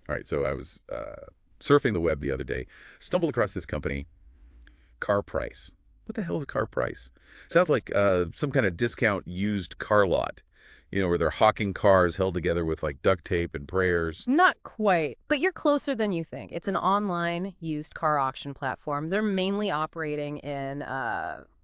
All right, so I was surfing the web the other day, stumbled across this company, CarPrice. What the hell is CarPrice? Sounds like some kind of discount used car lot, where they're hawking cars held together with like duct tape and prayers. Not quite, but you're closer than you think. It's an online used car auction platform. They're mainly operating in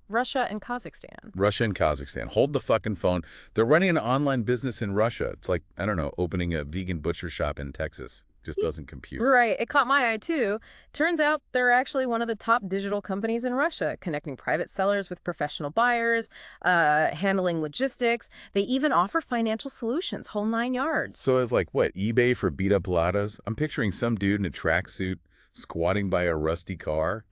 Russia and Kazakhstan. Russia and Kazakhstan. Hold the fucking phone. They're running an online business in Russia. It's like, I don't know, opening a vegan butcher shop in Texas. Just doesn't compute. Right. It caught my eye too. Turns out they're actually one of the top digital companies in Russia, connecting private sellers with professional buyers, handling logistics. They even offer financial solutions, whole 9 yards. So it's like, what, eBay for beat up Ladas? I'm picturing some dude in a tracksuit squatting by a rusty car,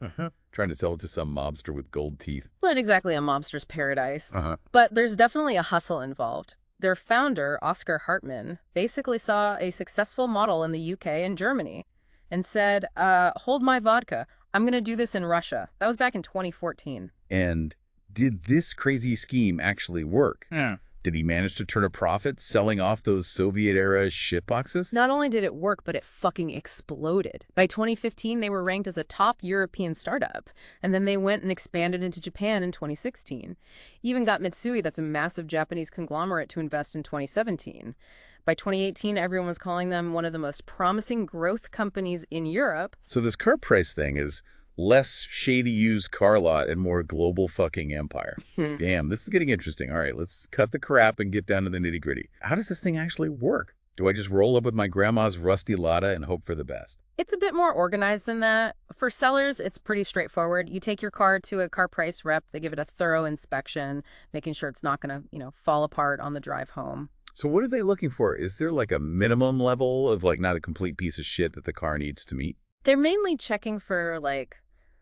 trying to sell it to some mobster with gold teeth. Not exactly a mobster's paradise, Uh-huh. but there's definitely a hustle involved. Their founder, Oscar Hartman, basically saw a successful model in the UK and Germany and said, hold my vodka. I'm going to do this in Russia. That was back in 2014. And did this crazy scheme actually work? Yeah. Did he manage to turn a profit selling off those Soviet-era shitboxes? Not only did it work, but it fucking exploded. By 2015, they were ranked as a top European startup. And then they went and expanded into Japan in 2016. Even got Mitsui, that's a massive Japanese conglomerate, to invest in 2017. By 2018, everyone was calling them one of the most promising growth companies in Europe. So this CarPrice thing is less shady used car lot and more global fucking empire. Damn, this is getting interesting. All right, let's cut the crap and get down to the nitty gritty. How does this thing actually work? Do I just roll up with my grandma's rusty Lada and hope for the best? It's a bit more organized than that. For sellers, it's pretty straightforward. You take your car to a CarPrice rep. They give it a thorough inspection, making sure it's not going to, fall apart on the drive home. So what are they looking for? Is there like a minimum level of like not a complete piece of shit that the car needs to meet? They're mainly checking for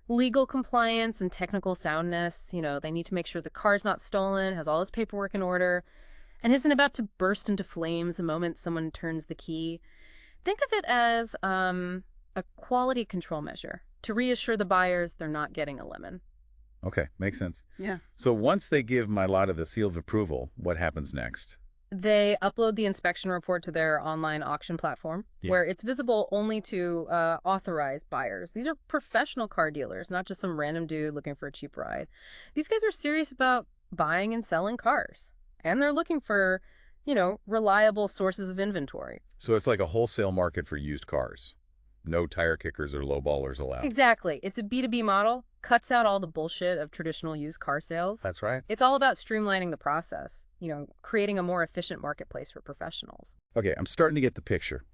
legal compliance and technical soundness. They need to make sure the car's not stolen, has all its paperwork in order, and isn't about to burst into flames the moment someone turns the key. Think of it as a quality control measure to reassure the buyers they're not getting a lemon. Okay, makes sense. Yeah. So once they give my Lada the seal of approval, what happens next? They upload the inspection report to their online auction platform, where it's visible only to authorized buyers. These are professional car dealers, not just some random dude looking for a cheap ride. These guys are serious about buying and selling cars, and they're looking for, reliable sources of inventory. So it's like a wholesale market for used cars. No tire kickers or lowballers allowed. Exactly. It's a B2B model, cuts out all the bullshit of traditional used car sales. That's right. It's all about streamlining the process, creating a more efficient marketplace for professionals. Okay, I'm starting to get the picture.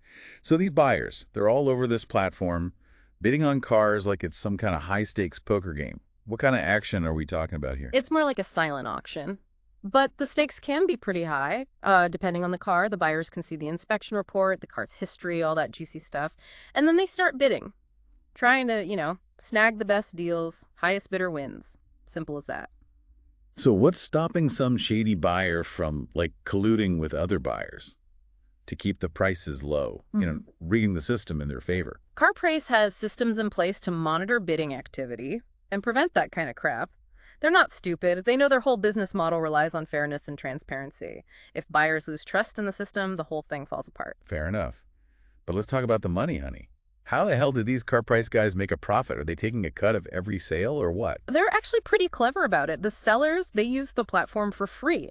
So these buyers, they're all over this platform, bidding on cars like it's some kind of high-stakes poker game. What kind of action are we talking about here? It's more like a silent auction. But the stakes can be pretty high, depending on the car. The buyers can see the inspection report, the car's history, all that juicy stuff. And then they start bidding, trying to, snag the best deals. Highest bidder wins. Simple as that. So what's stopping some shady buyer from, like, colluding with other buyers to keep the prices low, rigging the system in their favor? CarPrice has systems in place to monitor bidding activity and prevent that kind of crap. They're not stupid. They know their whole business model relies on fairness and transparency. If buyers lose trust in the system, the whole thing falls apart. Fair enough. But let's talk about the money, honey. How the hell did these CarPrice guys make a profit? Are they taking a cut of every sale or what? They're actually pretty clever about it. The sellers, they use the platform for free.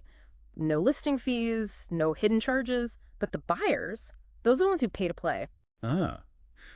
No listing fees, no hidden charges. But the buyers, those are the ones who pay to play. Ah.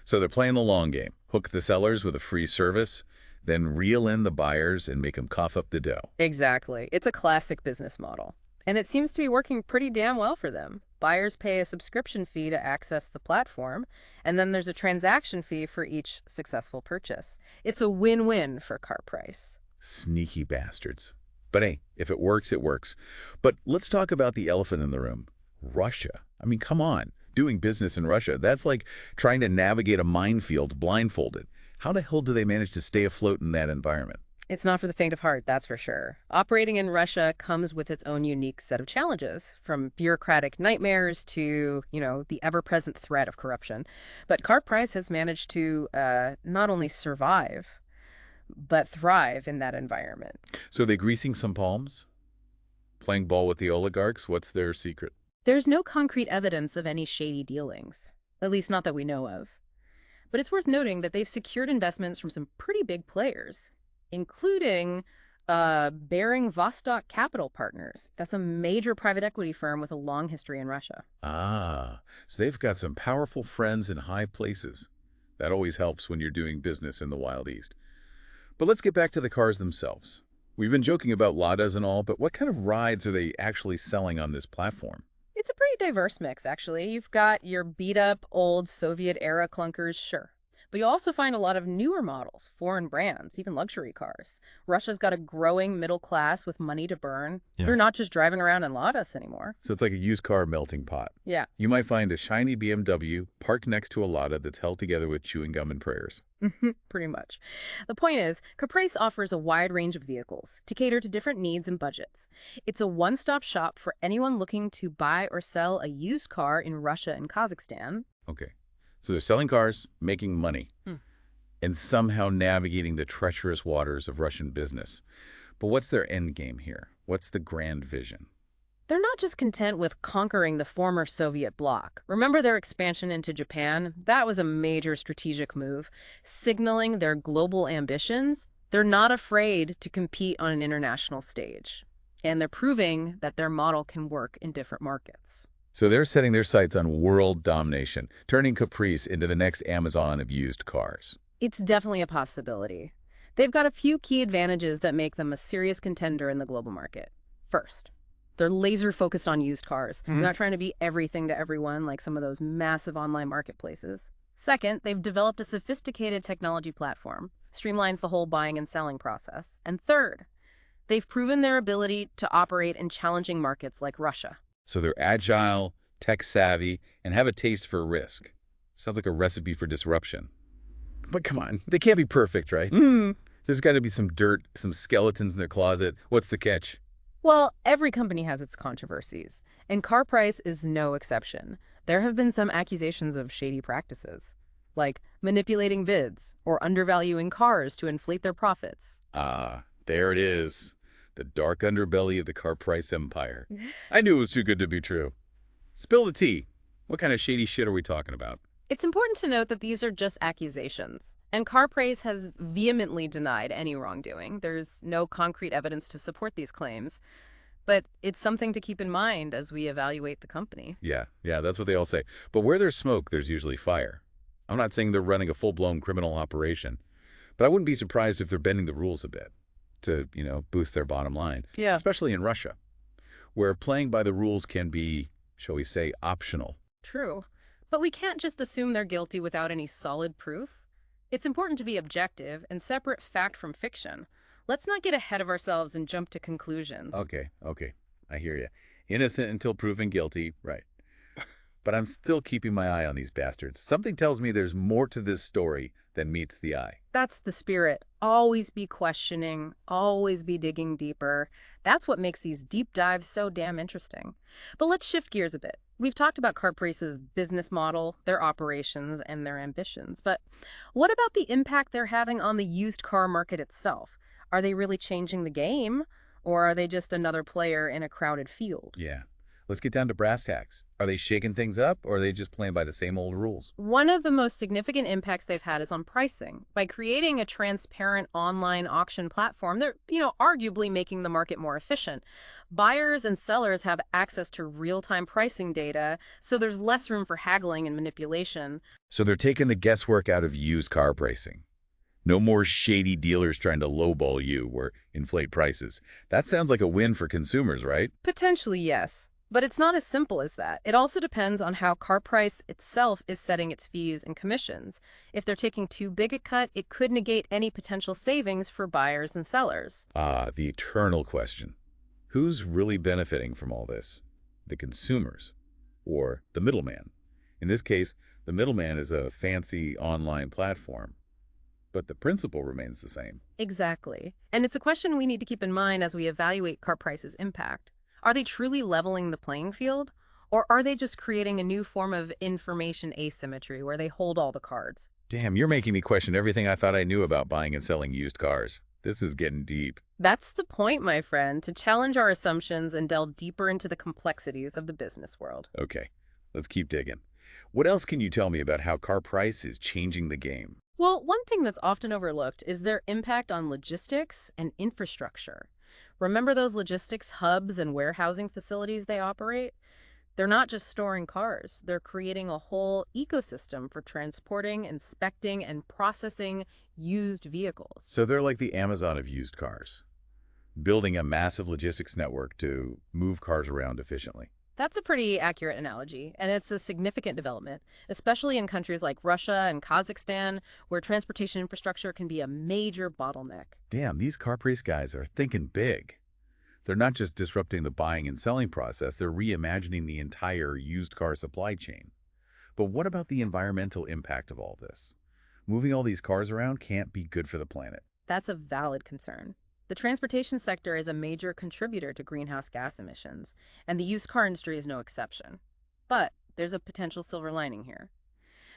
So they're playing the long game. Hook the sellers with a free service, then reel in the buyers and make them cough up the dough. Exactly. It's a classic business model. And it seems to be working pretty damn well for them. Buyers pay a subscription fee to access the platform, and then there's a transaction fee for each successful purchase. It's a win-win for CarPrice. Sneaky bastards. But hey, if it works, it works. But let's talk about the elephant in the room. Russia. I mean, come on. Doing business in Russia, that's like trying to navigate a minefield blindfolded. How the hell do they manage to stay afloat in that environment? It's not for the faint of heart, that's for sure. Operating in Russia comes with its own unique set of challenges, from bureaucratic nightmares to, the ever-present threat of corruption. But CarPrice has managed to not only survive, but thrive in that environment. So are they greasing some palms? Playing ball with the oligarchs? What's their secret? There's no concrete evidence of any shady dealings. at least not that we know of. But it's worth noting that they've secured investments from some pretty big players, including Bering Vostok Capital Partners. That's a major private equity firm with a long history in Russia. Ah, so they've got some powerful friends in high places. That always helps when you're doing business in the Wild East. But let's get back to the cars themselves. We've been joking about Ladas and all, but what kind of rides are they actually selling on this platform? It's a pretty diverse mix, actually. You've got your beat-up, old Soviet-era clunkers, sure. But you also find a lot of newer models, foreign brands, even luxury cars. Russia's got a growing middle class with money to burn. Yeah. They're not just driving around in Ladas anymore. So it's like a used car melting pot. Yeah. You might find a shiny BMW parked next to a Lada that's held together with chewing gum and prayers. Pretty much. The point is, CarPrice offers a wide range of vehicles to cater to different needs and budgets. It's a one-stop shop for anyone looking to buy or sell a used car in Russia and Kazakhstan. Okay. So they're selling cars, making money, and somehow navigating the treacherous waters of Russian business. But what's their end game here? What's the grand vision? They're not just content with conquering the former Soviet bloc. Remember their expansion into Japan? That was a major strategic move, signaling their global ambitions. They're not afraid to compete on an international stage, and they're proving that their model can work in different markets. So they're setting their sights on world domination, turning Caprice into the next Amazon of used cars. It's definitely a possibility. They've got a few key advantages that make them a serious contender in the global market. First, they're laser focused on used cars. They're not trying to be everything to everyone like some of those massive online marketplaces. Second, they've developed a sophisticated technology platform, streamlines the whole buying and selling process. And third, they've proven their ability to operate in challenging markets like Russia. So they're agile, tech-savvy, and have a taste for risk. Sounds like a recipe for disruption. But come on, they can't be perfect, right? There's got to be some dirt, some skeletons in their closet. What's the catch? Well, every company has its controversies, and CarPrice is no exception. There have been some accusations of shady practices, like manipulating bids or undervaluing cars to inflate their profits. Ah, there it is. The dark underbelly of the CarPrice empire. I knew it was too good to be true. Spill the tea. What kind of shady shit are we talking about? It's important to note that these are just accusations, and CarPrice has vehemently denied any wrongdoing. There's no concrete evidence to support these claims, but it's something to keep in mind as we evaluate the company. Yeah, that's what they all say. But where there's smoke, there's usually fire. I'm not saying they're running a full-blown criminal operation, but I wouldn't be surprised if they're bending the rules a bit to, boost their bottom line. Yeah. Especially in Russia, where playing by the rules can be, shall we say, optional. True. But we can't just assume they're guilty without any solid proof. It's important to be objective and separate fact from fiction. Let's not get ahead of ourselves and jump to conclusions. Okay. I hear you. Innocent until proven guilty, right. But I'm still keeping my eye on these bastards. Something tells me there's more to this story than meets the eye. That's the spirit. Always be questioning, always be digging deeper. That's what makes these deep dives so damn interesting. But let's shift gears a bit. We've talked about CarPrice's business model, their operations, and their ambitions. But what about the impact they're having on the used car market itself? Are they really changing the game, or are they just another player in a crowded field? Yeah. Let's get down to brass tacks. Are they shaking things up, or are they just playing by the same old rules? One of the most significant impacts they've had is on pricing. By creating a transparent online auction platform, they're, arguably making the market more efficient. Buyers and sellers have access to real-time pricing data, so there's less room for haggling and manipulation. So they're taking the guesswork out of used car pricing. No more shady dealers trying to lowball you or inflate prices. That sounds like a win for consumers, right? Potentially, yes. But it's not as simple as that. It also depends on how CarPrice itself is setting its fees and commissions. If they're taking too big a cut, it could negate any potential savings for buyers and sellers. Ah, the eternal question. Who's really benefiting from all this? The consumers or the middleman? In this case, the middleman is a fancy online platform, but the principle remains the same. Exactly. And it's a question we need to keep in mind as we evaluate CarPrice's impact. Are they truly leveling the playing field? Or are they just creating a new form of information asymmetry where they hold all the cards? Damn, you're making me question everything I thought I knew about buying and selling used cars. This is getting deep. That's the point, my friend, to challenge our assumptions and delve deeper into the complexities of the business world. Okay, let's keep digging. What else can you tell me about how CarPrice is changing the game? Well, one thing that's often overlooked is their impact on logistics and infrastructure. Remember those logistics hubs and warehousing facilities they operate? They're not just storing cars, they're creating a whole ecosystem for transporting, inspecting, and processing used vehicles. So they're like the Amazon of used cars, building a massive logistics network to move cars around efficiently. That's a pretty accurate analogy, and it's a significant development, especially in countries like Russia and Kazakhstan, where transportation infrastructure can be a major bottleneck. Damn, these CarPrice guys are thinking big. They're not just disrupting the buying and selling process, they're reimagining the entire used car supply chain. But what about the environmental impact of all this? Moving all these cars around can't be good for the planet. That's a valid concern. The transportation sector is a major contributor to greenhouse gas emissions, and the used car industry is no exception. But there's a potential silver lining here.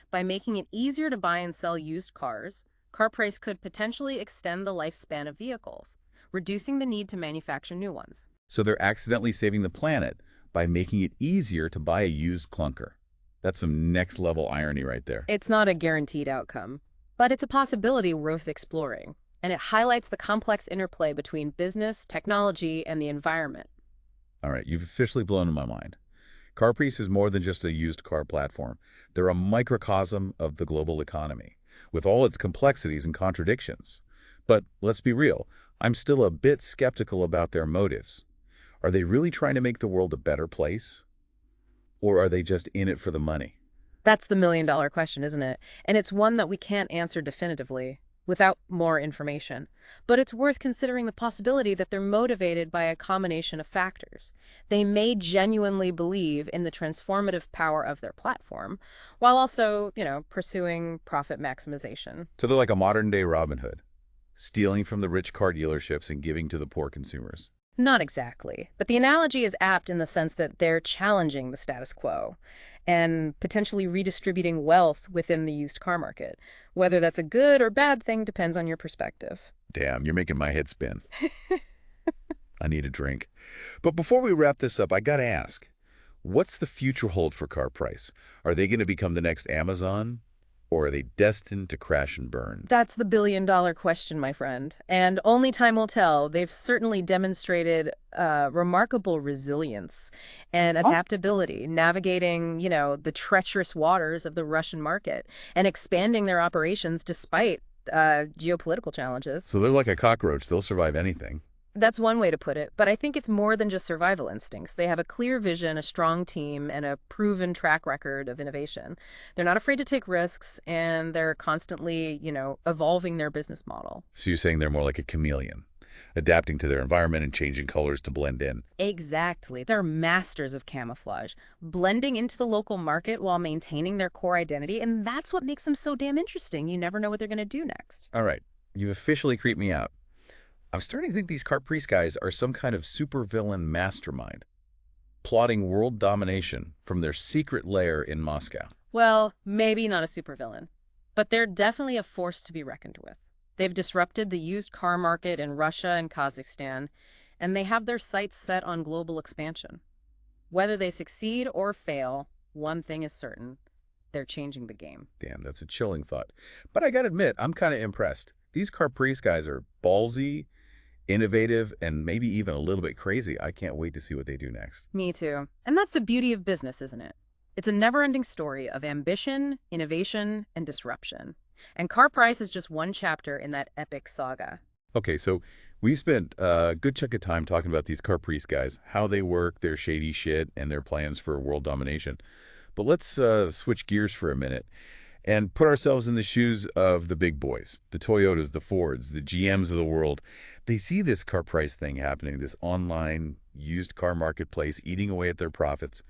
By making it easier to buy and sell used cars, CarPrice could potentially extend the lifespan of vehicles, reducing the need to manufacture new ones. So they're accidentally saving the planet by making it easier to buy a used clunker. That's some next-level irony right there. It's not a guaranteed outcome, but it's a possibility worth exploring, and it highlights the complex interplay between business, technology, and the environment. All right, you've officially blown my mind. CarPrice is more than just a used car platform. They're a microcosm of the global economy, with all its complexities and contradictions. But let's be real, I'm still a bit skeptical about their motives. Are they really trying to make the world a better place? Or are they just in it for the money? That's the million-dollar question, isn't it? And it's one that we can't answer definitively without more information. But it's worth considering the possibility that they're motivated by a combination of factors. They may genuinely believe in the transformative power of their platform, while also, pursuing profit maximization. So they're like a modern-day Robin Hood, stealing from the rich car dealerships and giving to the poor consumers. Not exactly, but the analogy is apt in the sense that they're challenging the status quo and potentially redistributing wealth within the used car market. Whether that's a good or bad thing depends on your perspective. Damn, you're making my head spin. I need a drink. But before we wrap this up, I gotta ask, what's the future hold for CarPrice? Are they going to become the next Amazon? Or are they destined to crash and burn? That's the billion-dollar question, my friend. And only time will tell. They've certainly demonstrated remarkable resilience and adaptability, navigating, the treacherous waters of the Russian market and expanding their operations despite geopolitical challenges. So they're like a cockroach. They'll survive anything. That's one way to put it, but I think it's more than just survival instincts. They have a clear vision, a strong team, and a proven track record of innovation. They're not afraid to take risks, and they're constantly, evolving their business model. So you're saying they're more like a chameleon, adapting to their environment and changing colors to blend in. Exactly. They're masters of camouflage, blending into the local market while maintaining their core identity, and that's what makes them so damn interesting. You never know what they're going to do next. All right, you've officially creeped me out. I'm starting to think these CarPrice guys are some kind of supervillain mastermind, plotting world domination from their secret lair in Moscow. Well, maybe not a supervillain, but they're definitely a force to be reckoned with. They've disrupted the used car market in Russia and Kazakhstan, and they have their sights set on global expansion. Whether they succeed or fail, one thing is certain. They're changing the game. Damn, that's a chilling thought. But I gotta admit, I'm kind of impressed. These CarPrice guys are ballsy, innovative, and maybe even a little bit crazy. I can't wait to see what they do next. Me too. And that's the beauty of business, isn't it? It's a never-ending story of ambition, innovation, and disruption. And CarPrice is just one chapter in that epic saga. Okay, so we've spent a good chunk of time talking about these CarPrice guys, how they work, their shady shit, and their plans for world domination. But let's switch gears for a minute and put ourselves in the shoes of the big boys, the Toyotas, the Fords, the GMs of the world. They see this CarPrice thing happening, this online used car marketplace eating away at their profits.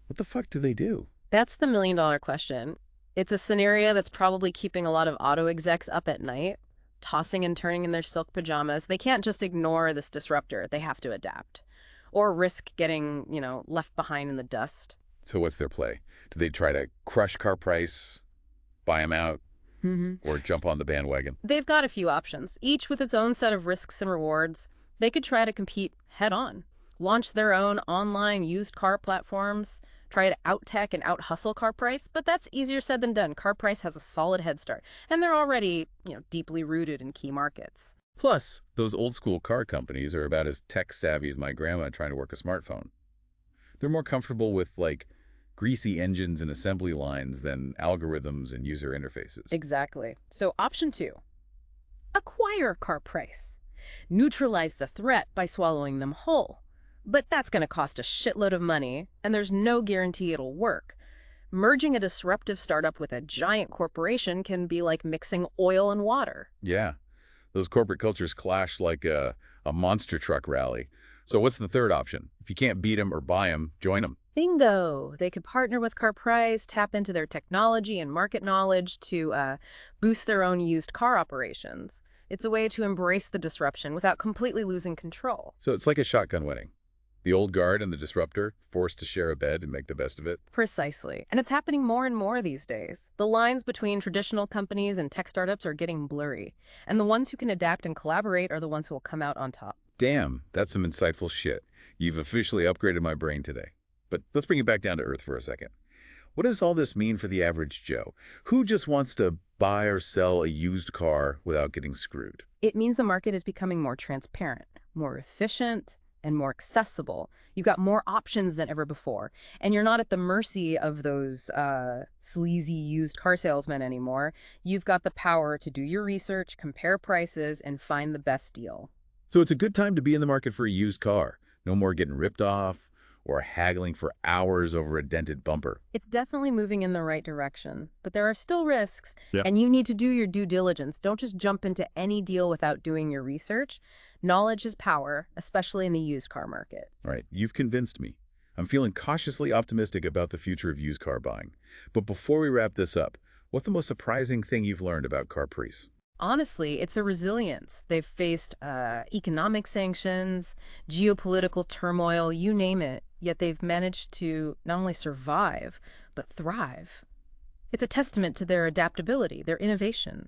What the fuck do they do? That's the million-dollar question. It's a scenario that's probably keeping a lot of auto execs up at night, tossing and turning in their silk pajamas. They can't just ignore this disruptor. They have to adapt or risk getting, left behind in the dust. So what's their play? Do they try to crush CarPrice, buy them out, or jump on the bandwagon? They've got a few options, each with its own set of risks and rewards. They could try to compete head-on, launch their own online used car platforms, try to out-tech and out-hustle CarPrice, but that's easier said than done. CarPrice has a solid head start, and they're already, deeply rooted in key markets. Plus, those old-school car companies are about as tech-savvy as my grandma trying to work a smartphone. They're more comfortable with, like, greasy engines and assembly lines than algorithms and user interfaces. Exactly. So option 2, acquire CarPrice. Neutralize the threat by swallowing them whole. But that's going to cost a shitload of money, and there's no guarantee it'll work. Merging a disruptive startup with a giant corporation can be like mixing oil and water. Yeah, those corporate cultures clash like a monster truck rally. So what's the third option? If you can't beat them or buy them, join them. Bingo! They could partner with CarPrice, tap into their technology and market knowledge to boost their own used car operations. It's a way to embrace the disruption without completely losing control. So it's like a shotgun wedding. The old guard and the disruptor forced to share a bed and make the best of it. Precisely. And it's happening more and more these days. The lines between traditional companies and tech startups are getting blurry. And the ones who can adapt and collaborate are the ones who will come out on top. Damn, that's some insightful shit. You've officially upgraded my brain today. But let's bring it back down to earth for a second. What does all this mean for the average Joe? Who just wants to buy or sell a used car without getting screwed? It means the market is becoming more transparent, more efficient, and more accessible. You've got more options than ever before. And you're not at the mercy of those sleazy used car salesmen anymore. You've got the power to do your research, compare prices, and find the best deal. So it's a good time to be in the market for a used car. No more getting ripped off or haggling for hours over a dented bumper. It's definitely moving in the right direction, but there are still risks, Yeah. and you need to do your due diligence. Don't just jump into any deal without doing your research. Knowledge is power, especially in the used car market. All right, you've convinced me. I'm feeling cautiously optimistic about the future of used car buying. But before we wrap this up, what's the most surprising thing you've learned about CarPrice? Honestly, it's the resilience. They've faced economic sanctions, geopolitical turmoil, you name it, yet they've managed to not only survive, but thrive. It's a testament to their adaptability, their innovation,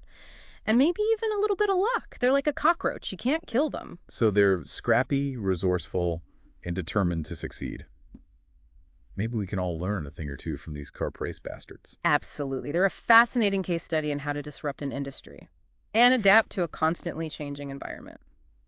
and maybe even a little bit of luck. They're like a cockroach. You can't kill them. So they're scrappy, resourceful, and determined to succeed. Maybe we can all learn a thing or two from these CarPrice bastards. Absolutely. They're a fascinating case study in how to disrupt an industry and adapt to a constantly changing environment.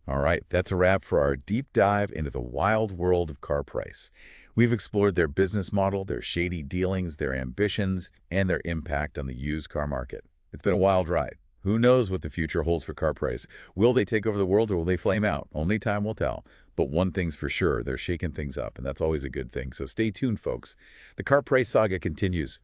All right, that's a wrap for our deep dive into the wild world of CarPrice. We've explored their business model, their shady dealings, their ambitions, and their impact on the used car market. It's been a wild ride. Who knows what the future holds for CarPrice? Will they take over the world or will they flame out? Only time will tell. But one thing's for sure, they're shaking things up, and that's always a good thing. So stay tuned, folks. The CarPrice saga continues.